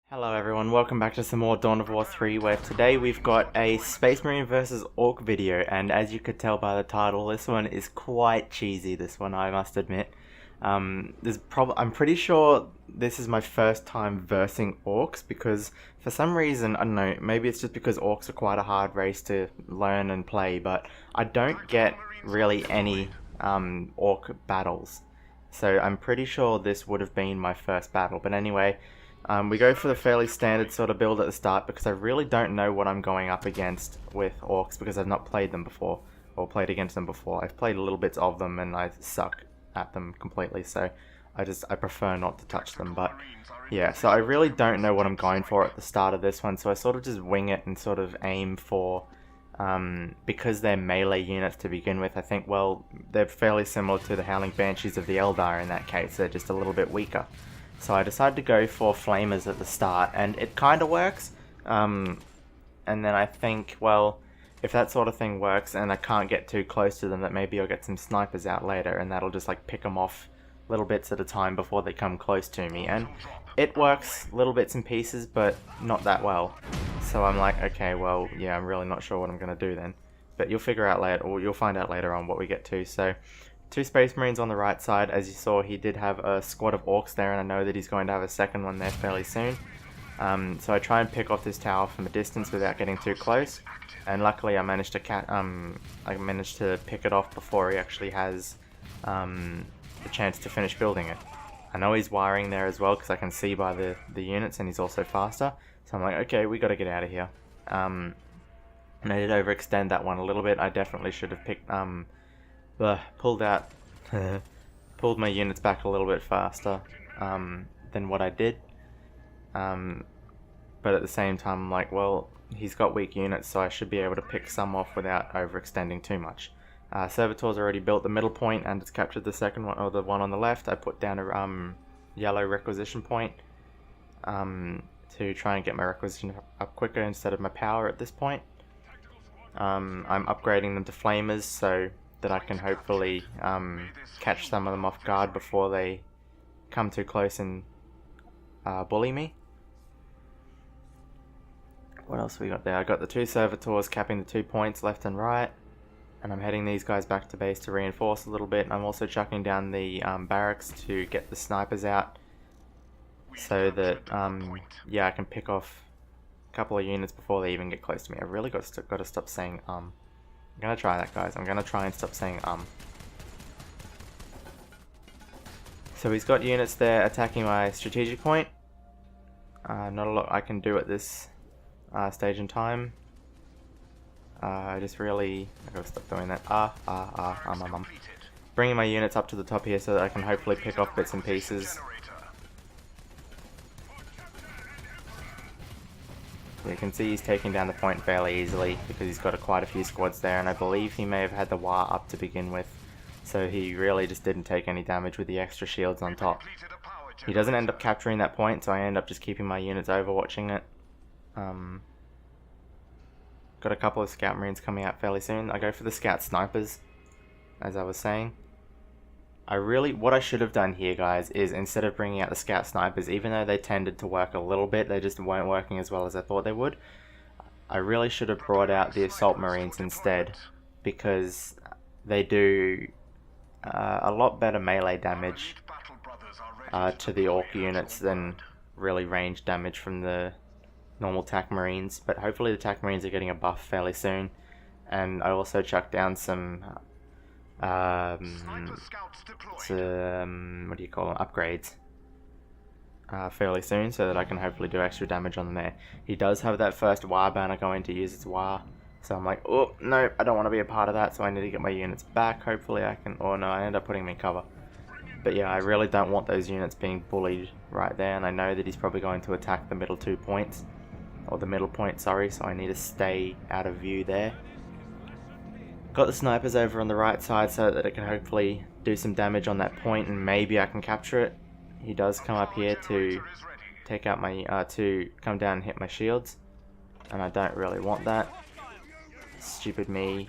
Hello everyone, welcome back to some more Dawn of War 3, where today we've got a Space Marine versus Orc video, and as you could tell by the title, this one is quite cheesy, this one, I must admit. I'm pretty sure this is my first time versing Orcs, because for some reason, I don't know, maybe it's just because Orcs are quite a hard race to learn and play, but I don't get really any Orc battles. So I'm pretty sure this would have been my first battle, but anyway, we go for the fairly standard sort of build at the start because I really don't know what I'm going up against with Orcs because I've not played them before, or played against them before. I've played little bits of them and I suck at them completely, so I prefer not to touch them, but yeah, so I really don't know what I'm going for at the start of this one, so I sort of just wing it and sort of aim for, because they're melee units to begin with, I think, well, they're fairly similar to the Howling Banshees of the Eldar in that case, they're just a little bit weaker. So I decided to go for flamers at the start, and it kind of works. And then I think, well, if that sort of thing works and I can't get too close to them, that maybe I'll get some snipers out later, and that'll just like pick them off little bits at a time before they come close to me. And it works little bits and pieces, but not that well. So I'm like, okay, well, yeah, I'm really not sure what I'm going to do then. But you'll figure out later, or you'll find out later on what we get to. So two Space Marines on the right side. As you saw, he did have a squad of Orcs there, and I know that he's going to have a second one there fairly soon. So I try and pick off this tower from a distance without getting too close, and luckily I managed to pick it off before he actually has the chance to finish building it. I know he's wiring there as well because I can see by the units, and he's also faster. So I'm like, okay, we got to get out of here. And I did overextend that one a little bit. I definitely should have picked pulled my units back a little bit faster than what I did. But at the same time, I'm like, well, he's got weak units, so I should be able to pick some off without overextending too much. Servitor's already built the middle point and it's captured the second one, or the one on the left. I put down a yellow requisition point to try and get my requisition up quicker instead of my power at this point. I'm upgrading them to flamers so that I can hopefully catch some of them off guard before they come too close and bully me. What else we got there? I got the two servitors capping the 2 points left and right, and I'm heading these guys back to base to reinforce a little bit. And I'm also chucking down the barracks to get the snipers out so that yeah, I can pick off a couple of units before they even get close to me. I really got to stop saying I'm gonna try that, guys. I'm gonna try and stop saying So he's got units there attacking my strategic point. Not a lot I can do at this stage in time. I gotta stop doing that. Bringing my units up to the top here so that I can hopefully pick off bits and pieces. You can see he's taking down the point fairly easily because he's got quite a few squads there, and I believe he may have had the wire up to begin with, so he really just didn't take any damage with the extra shields on top. He doesn't end up capturing that point, so I end up just keeping my units overwatching it. Got a couple of scout marines coming out fairly soon. I go for the scout snipers, as I was saying. What I should have done here, guys, is instead of bringing out the scout snipers, even though they tended to work a little bit, they just weren't working as well as I thought they would. I really should have brought out the assault marines instead, because they do a lot better melee damage to the orc units than really range damage from the normal tac marines. But hopefully the tac marines are getting a buff fairly soon, and I also chucked down some what do you call them, upgrades fairly soon, so that I can hopefully do extra damage on them there. He does have that first wire banner going to use its wire, so I'm like, oh no, I don't want to be a part of that, so I need to get my units back. Hopefully I can, or no, I end up putting them in cover. But yeah, I really don't want those units being bullied right there, and I know that he's probably going to attack the middle 2 points, or the middle point, sorry, so I need to stay out of view there. Got the snipers over on the right side so that it can hopefully do some damage on that point, and maybe I can capture it. He does come up here to take out my to come down and hit my shields, and I don't really want that. Stupid me.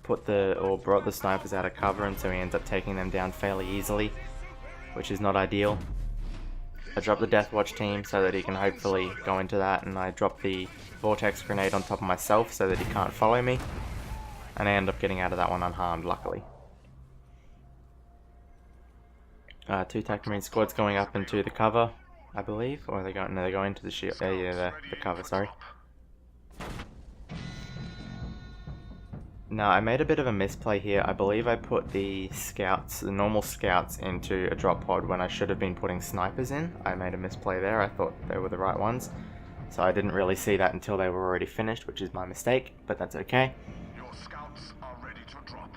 Brought the snipers out of cover, and so he ends up taking them down fairly easily, which is not ideal. I drop the Death Watch team so that he can hopefully go into that, and I drop the Vortex Grenade on top of myself so that he can't follow me. And I end up getting out of that one unharmed, luckily. 2 Tac Marine squads going up into the cover, I believe. Or are they going? No, they go into the shield. Yeah, the cover, sorry. No, I made a bit of a misplay here. I believe I put the scouts, the normal scouts, into a drop pod when I should have been putting snipers in. I made a misplay there. I thought they were the right ones. So I didn't really see that until they were already finished, which is my mistake, but that's okay. Your scouts are ready to drop.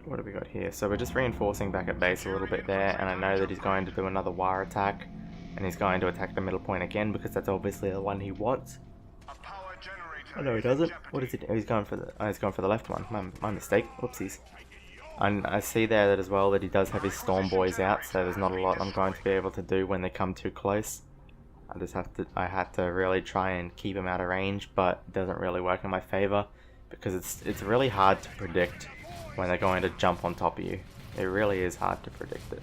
What do we got here? So we're just reinforcing back at base a little bit there, and I know that he's going to do another wire attack, and he's going to attack the middle point again because that's obviously the one he wants. Oh no, he doesn't. What is he doing? He's going for the left one. My mistake. Whoopsies. And I see there that as well that he does have his Storm Boys out, so there's not a lot I'm going to be able to do when they come too close. I had to really try and keep him out of range, but it doesn't really work in my favor because it's really hard to predict when they're going to jump on top of you. It really is hard to predict it.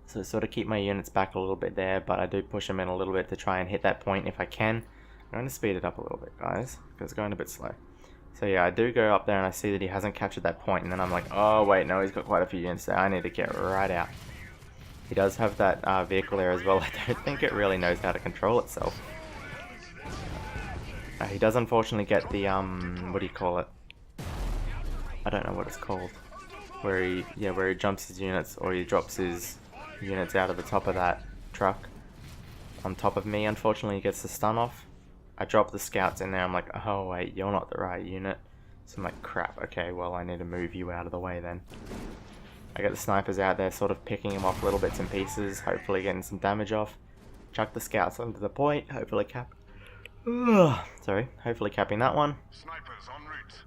So sort of keep my units back a little bit there, but I do push them in a little bit to try and hit that point if I can. I'm going to speed it up a little bit, guys, because it's going a bit slow. So yeah, I do go up there and I see that he hasn't captured that point, and then I'm like, oh wait, no, he's got quite a few units there. I need to get right out. He does have that vehicle there as well. I don't think it really knows how to control itself. He does unfortunately get the, what do you call it? I don't know what it's called. Where he jumps his units, or he drops his units out of the top of that truck on top of me. Unfortunately, he gets the stun off. I drop the scouts in there. I'm like, oh wait, you're not the right unit. So I'm like, crap, okay, well I need to move you out of the way then. I get the snipers out there, sort of picking him off little bits and pieces, hopefully getting some damage off. Chuck the scouts onto the point, hopefully hopefully capping that one. Snipers en route.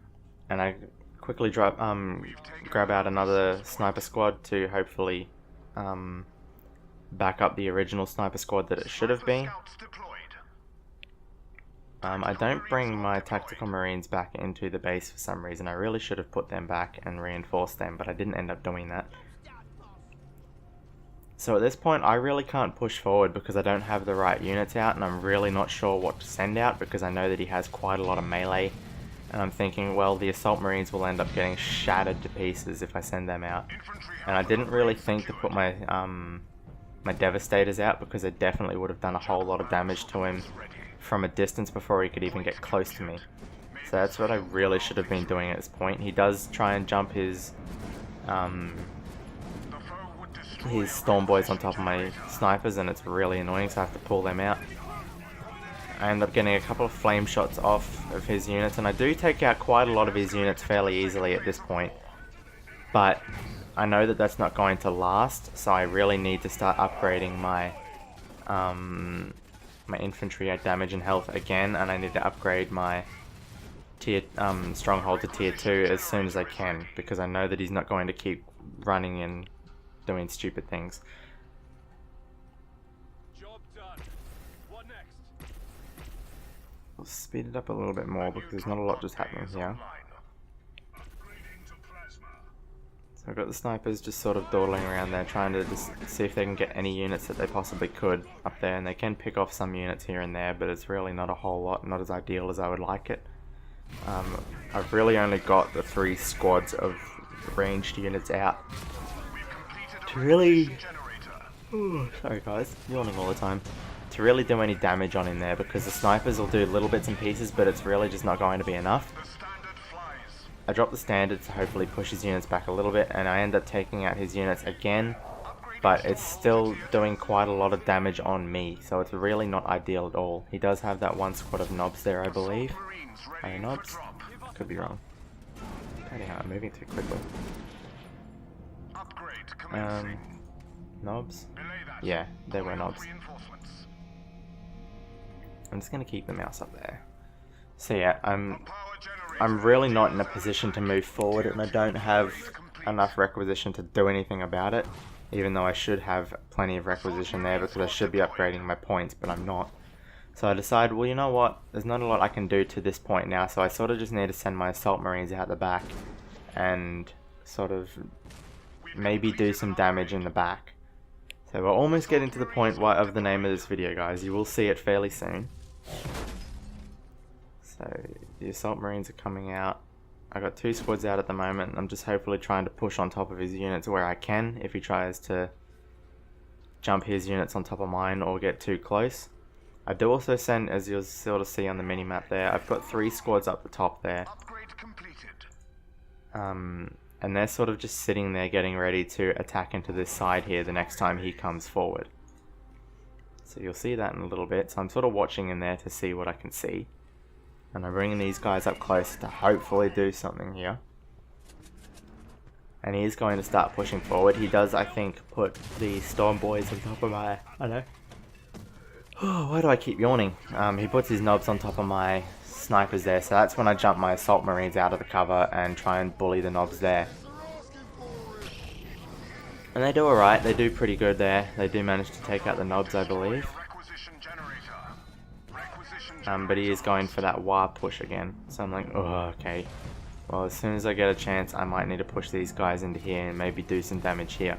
And I quickly grab out another sniper squad to hopefully back up the original sniper squad that it should have been. I don't bring my tactical marines back into the base for some reason. I really should have put them back and reinforced them, but I didn't end up doing that. So at this point I really can't push forward because I don't have the right units out, and I'm really not sure what to send out because I know that he has quite a lot of melee, and I'm thinking, well, the assault marines will end up getting shattered to pieces if I send them out. And I didn't really think to put my my devastators out because it definitely would have done a whole lot of damage to him from a distance before he could even get close to me. So that's what I really should have been doing at this point. He does try and jump his Storm Boys on top of my snipers, and it's really annoying, so I have to pull them out. I end up getting a couple of flame shots off of his units, and I do take out quite a lot of his units fairly easily at this point. But I know that that's not going to last, so I really need to start upgrading my my infantry at damage and health again, and I need to upgrade my stronghold to tier 2 as soon as I can, because I know that he's not going to keep running and doing stupid things. Job done. What next? I'll speed it up a little bit more because there's not a lot just happening here. So I've got the snipers just sort of dawdling around there, trying to just see if they can get any units that they possibly could up there, and they can pick off some units here and there, but it's really not a whole lot, not as ideal as I would like it. I've really only got the 3 squads of ranged units out to really, sorry guys, yawning all the time, to really do any damage on him there, because the snipers will do little bits and pieces, but it's really just not going to be enough. I drop the standard to hopefully push his units back a little bit, and I end up taking out his units again, but it's still doing quite a lot of damage on me, so it's really not ideal at all. He does have that 1 squad of knobs there, I believe. Are they knobs? Could be wrong. Depending how I'm moving too quickly. Knobs? Yeah, they were knobs. I'm just going to keep the mouse up there. So yeah, I'm really not in a position to move forward, and I don't have enough requisition to do anything about it, even though I should have plenty of requisition there because I should be upgrading my points, but I'm not. So I decide, well, you know what, there's not a lot I can do to this point now, so I sort of just need to send my assault marines out the back and sort of maybe do some damage in the back. So we're almost getting to the point of the name of this video, guys. You will see it fairly soon. So the assault marines are coming out. I got 2 squads out at the moment. I'm just hopefully trying to push on top of his units where I can if he tries to jump his units on top of mine or get too close. I do also send, as you'll sort of see on the mini-map there, I've got 3 squads up the top there. Upgrade completed. And they're sort of just sitting there getting ready to attack into this side here the next time he comes forward. So you'll see that in a little bit. So I'm sort of watching in there to see what I can see. And I'm bringing these guys up close to hopefully do something here. And he is going to start pushing forward. He does, I think, put the storm boys on top of my... I know. Oh, why do I keep yawning? He puts his knobs on top of my snipers there, so that's when I jump my assault marines out of the cover and try and bully the knobs there. And they do alright, they do pretty good there. They do manage to take out the knobs, I believe. But he is going for that wah push again. So I'm like, oh, okay. Well, as soon as I get a chance, I might need to push these guys into here and maybe do some damage here.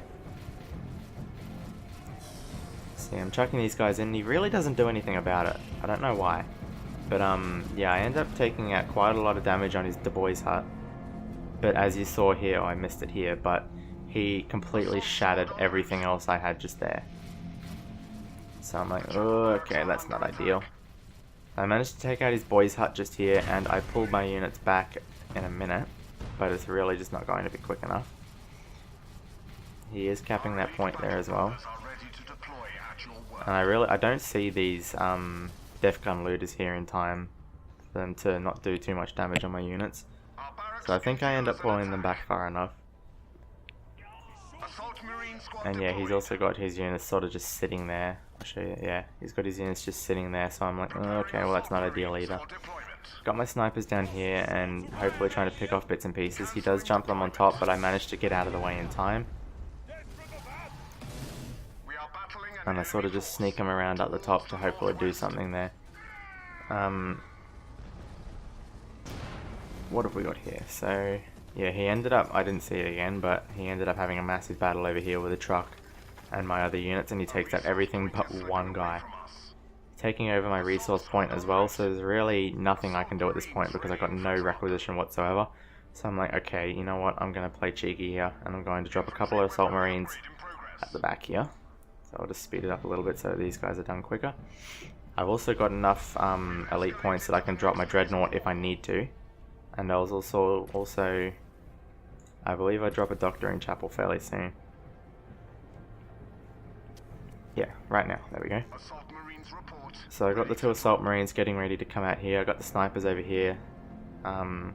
See, I'm chucking these guys in. He really doesn't do anything about it. I don't know why. But, yeah, I end up taking out quite a lot of damage on his Du Bois hut. But as you saw here, I missed it here, but he completely shattered everything else I had just there. So I'm like, oh, okay, that's not ideal. I managed to take out his boys' hut just here, and I pulled my units back in a minute, but it's really just not going to be quick enough. He is capping that point there as well. And I don't see these Def Gun looters here in time for them to not do too much damage on my units. So I think I end up pulling them back far enough. And yeah, he's also got his units sort of just sitting there. I'll show you, yeah, he's got his units just sitting there, so I'm like, oh, okay, well that's not ideal either. Got my snipers down here and hopefully trying to pick off bits and pieces. He does jump them on top, but I managed to get out of the way in time. And I sort of just sneak him around up the top to hopefully do something there. What have we got here? So, yeah, he ended up, I didn't see it again, but he ended up having a massive battle over here with a truck and my other units, and he takes out everything but one guy. Taking over my resource point as well, so there's really nothing I can do at this point because I got no requisition whatsoever. So I'm like, okay, you know what, I'm going to play cheeky here, and I'm going to drop a couple of assault marines at the back here. So I'll just speed it up a little bit so these guys are done quicker. I've also got enough elite points that I can drop my dreadnought if I need to. And I was also I believe I drop a doctor in chapel fairly soon. Yeah, right now. There we go. So I got the 2 assault marines getting ready to come out here. I got the snipers over here, so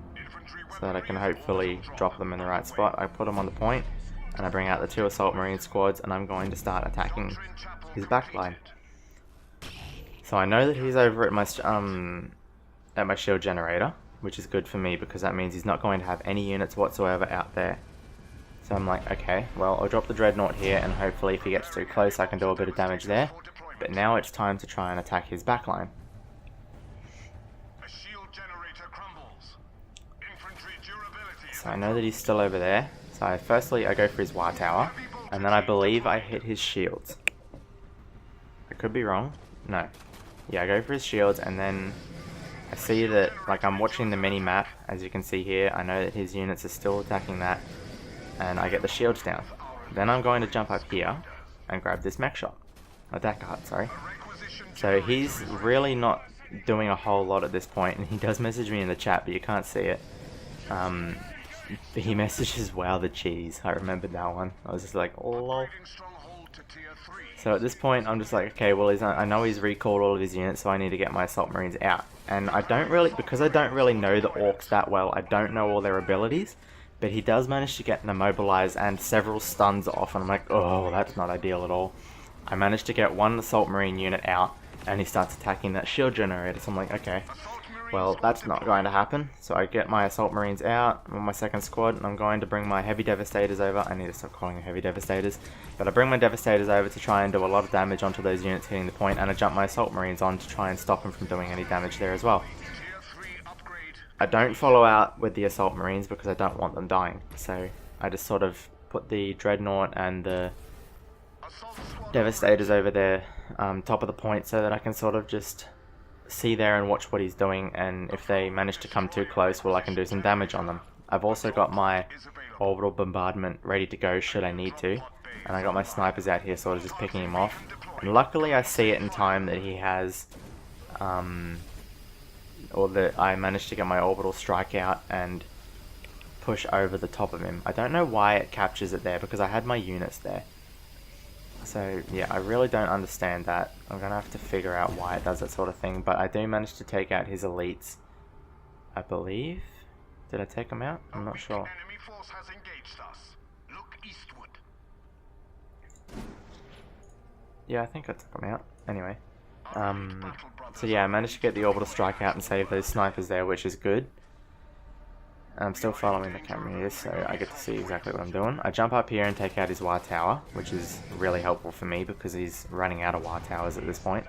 that I can hopefully drop them in the right spot. I put them on the point, and I bring out the 2 assault marine squads, and I'm going to start attacking his backline. So I know that he's over at my shield generator, which is good for me because that means he's not going to have any units whatsoever out there. So I'm like, okay, well, I'll drop the dreadnought here, and hopefully if he gets too close I can do a bit of damage there. But now it's time to try and attack his backline. So I know that he's still over there. So firstly I go for his war tower, and then I believe I hit his shields. I could be wrong. No. Yeah, I go for his shields, and then I see that, like, I'm watching the mini-map, as you can see here. I know that his units are still attacking that, and I get the shields down. Then I'm going to jump up here and grab this mech shop. Decker hut, sorry. So he's really not doing a whole lot at this point, and he does message me in the chat, but you can't see it. He messages, wow, the cheese. I remembered that one. I was just like, oh lol. So at this point, I'm just like, okay, well, I know he's recalled all of his units, so I need to get my assault marines out. And because I don't really know the orcs that well, I don't know all their abilities, but he does manage to get an immobilize and several stuns off, and I'm like, oh, that's not ideal at all. I managed to get 1 assault marine unit out, and he starts attacking that shield generator, so I'm like, okay, well, that's not going to happen. So I get my assault marines out, I'm on my 2nd squad, and I'm going to bring my heavy devastators over. I need to stop calling them heavy devastators, but I bring my devastators over to try and do a lot of damage onto those units hitting the point, and I jump my assault marines on to try and stop them from doing any damage there as well. I don't follow out with the assault marines because I don't want them dying, so I just sort of put the Dreadnought and the Assault squad Devastators over there, top of the point, so that I can sort of just see there and watch what he's doing, and if they manage to come too close, well, I can do some damage on them. I've also got my is available. orbital bombardment ready to go should I need to, and I got my snipers out here sort of just picking him off. And luckily I see it in time that he has, or that I managed to get my orbital strike out and push over the top of him. I don't know why it captures it there, because I had my units there. So yeah, I really don't understand that. I'm gonna have to figure out why it does that sort of thing, but I do manage to take out his elites, I believe. Did I take them out? I'm not sure. Enemy force has engaged us. Look eastward. Yeah, I think I took them out. Anyway. So yeah, I managed to get the orbital strike out and save those snipers there, which is good. I'm still following the camera here, so I get to see exactly what I'm doing. I jump up here and take out his war tower, which is really helpful for me because he's running out of war towers at this point.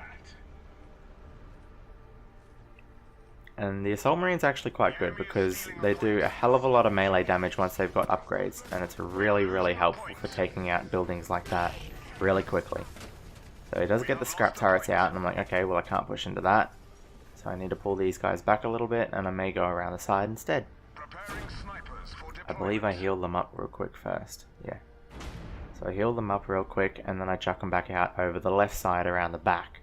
And the Assault Marine's actually quite good because they do a hell of a lot of melee damage once they've got upgrades, and it's really, really helpful for taking out buildings like that really quickly. So he does get the scrap turrets out, and I'm like, okay, well I can't push into that. So I need to pull these guys back a little bit, and I may go around the side instead. Preparing snipers for I believe I deployment. healed them up real quick first, yeah. So I healed them up real quick, and then I chuck them back out over the left side around the back.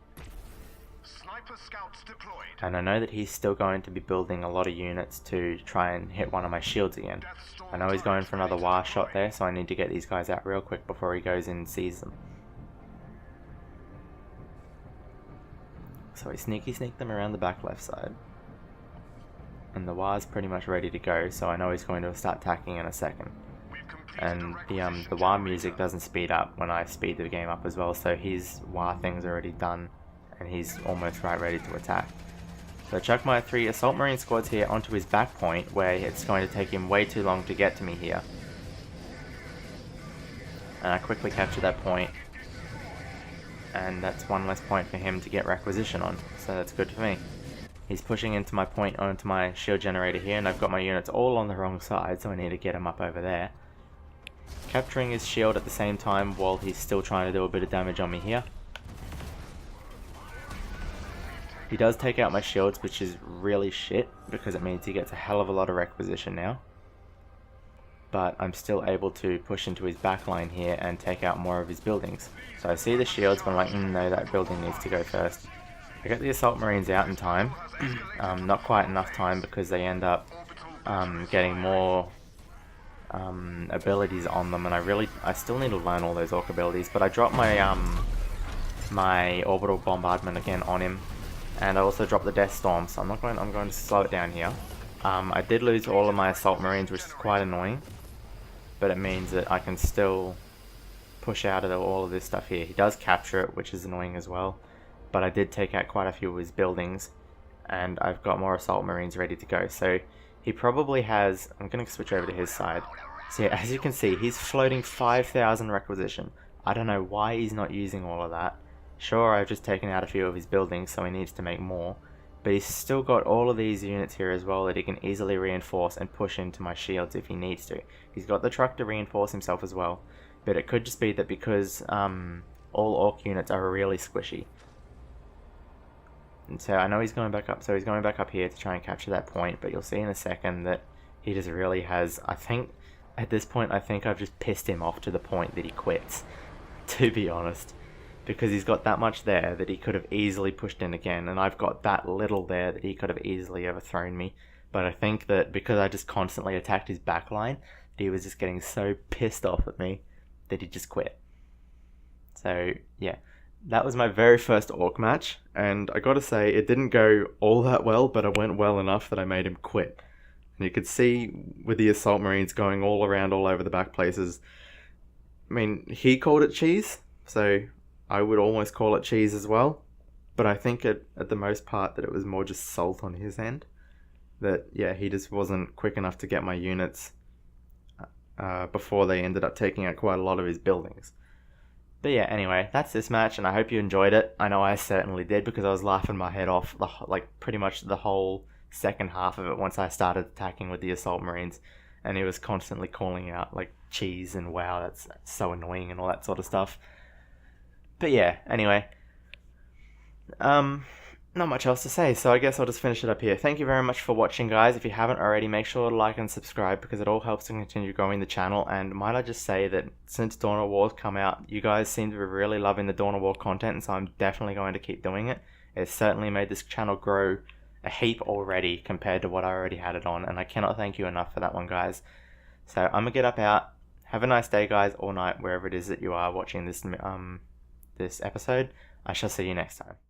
Sniper scouts deployed. And I know that he's still going to be building a lot of units to try and hit one of my shields again. Death Storm I know he's going for another turrets wire ready to shot deploy. there, so I need to get these guys out real quick before he goes in and sees them. So I sneaky sneak them around the back left side. And the wire's pretty much ready to go, so I know he's going to start attacking in a second. We've completed And the wire music doesn't speed up when I speed the game up as well, so his wire thing's already done, and he's almost right ready to attack. So I chuck my 3 Assault Marine squads here onto his back point, where it's going to take him way too long to get to me here. And I quickly capture that point, and that's one less point for him to get requisition on, so that's good for me. He's pushing into my point onto my shield generator here, and I've got my units all on the wrong side, so I need to get him up over there. Capturing his shield at the same time while he's still trying to do a bit of damage on me here. He does take out my shields, which is really shit, because it means he gets a hell of a lot of requisition now. But I'm still able to push into his backline here and take out more of his buildings. So I see the shields, but I'm like, no, that building needs to go first. I get the Assault Marines out in time. Not quite enough time because they end up getting more abilities on them, and I still need to learn all those orc abilities, but I dropped my my orbital bombardment again on him, and I also dropped the Death Storm, so I'm going to slow it down here. I did lose all of my Assault Marines, which is quite annoying, but it means that I can still push out of all of this stuff here. He does capture it, which is annoying as well, but I did take out quite a few of his buildings, and I've got more Assault Marines ready to go. So he probably has... I'm going to switch over to his side. So yeah, as you can see, he's floating 5,000 requisition. I don't know why he's not using all of that. Sure, I've just taken out a few of his buildings, so he needs to make more. But he's still got all of these units here as well that he can easily reinforce and push into my shields if he needs to. He's got the truck to reinforce himself as well. But it could just be that because all orc units are really squishy. And so I know he's going back up, so he's going back up here to try and capture that point, but you'll see in a second that he just really has... I think, at this point, I think I've just pissed him off to the point that he quits, to be honest. Because he's got that much there that he could have easily pushed in again, and I've got that little there that he could have easily overthrown me. But I think that because I just constantly attacked his backline, he was just getting so pissed off at me that he just quit. So, yeah. That was my very first orc match, and I gotta say, it didn't go all that well, but it went well enough that I made him quit. And you could see with the Assault Marines going all around all over the back places, I mean, he called it cheese, so I would almost call it cheese as well. But I think at the most part that it was more just salt on his end. That, yeah, he just wasn't quick enough to get my units before they ended up taking out quite a lot of his buildings. But yeah, anyway, that's this match, and I hope you enjoyed it. I know I certainly did, because I was laughing my head off, like, pretty much the whole second half of it once I started attacking with the Assault Marines, and he was constantly calling out, like, cheese and wow, that's so annoying and all that sort of stuff. But yeah, anyway. Not much else to say, so I guess I'll just finish it up here. Thank you very much for watching, guys. If you haven't already, make sure to like and subscribe because it all helps to continue growing the channel. And might I just say that since Dawn of War's come out, you guys seem to be really loving the Dawn of War content, and so I'm definitely going to keep doing it. It's certainly made this channel grow a heap already compared to what I already had it on, and I cannot thank you enough for that one, guys. So I'm gonna get up out. Have a nice day, guys, or night, wherever it is that you are watching this episode. I shall see you next time.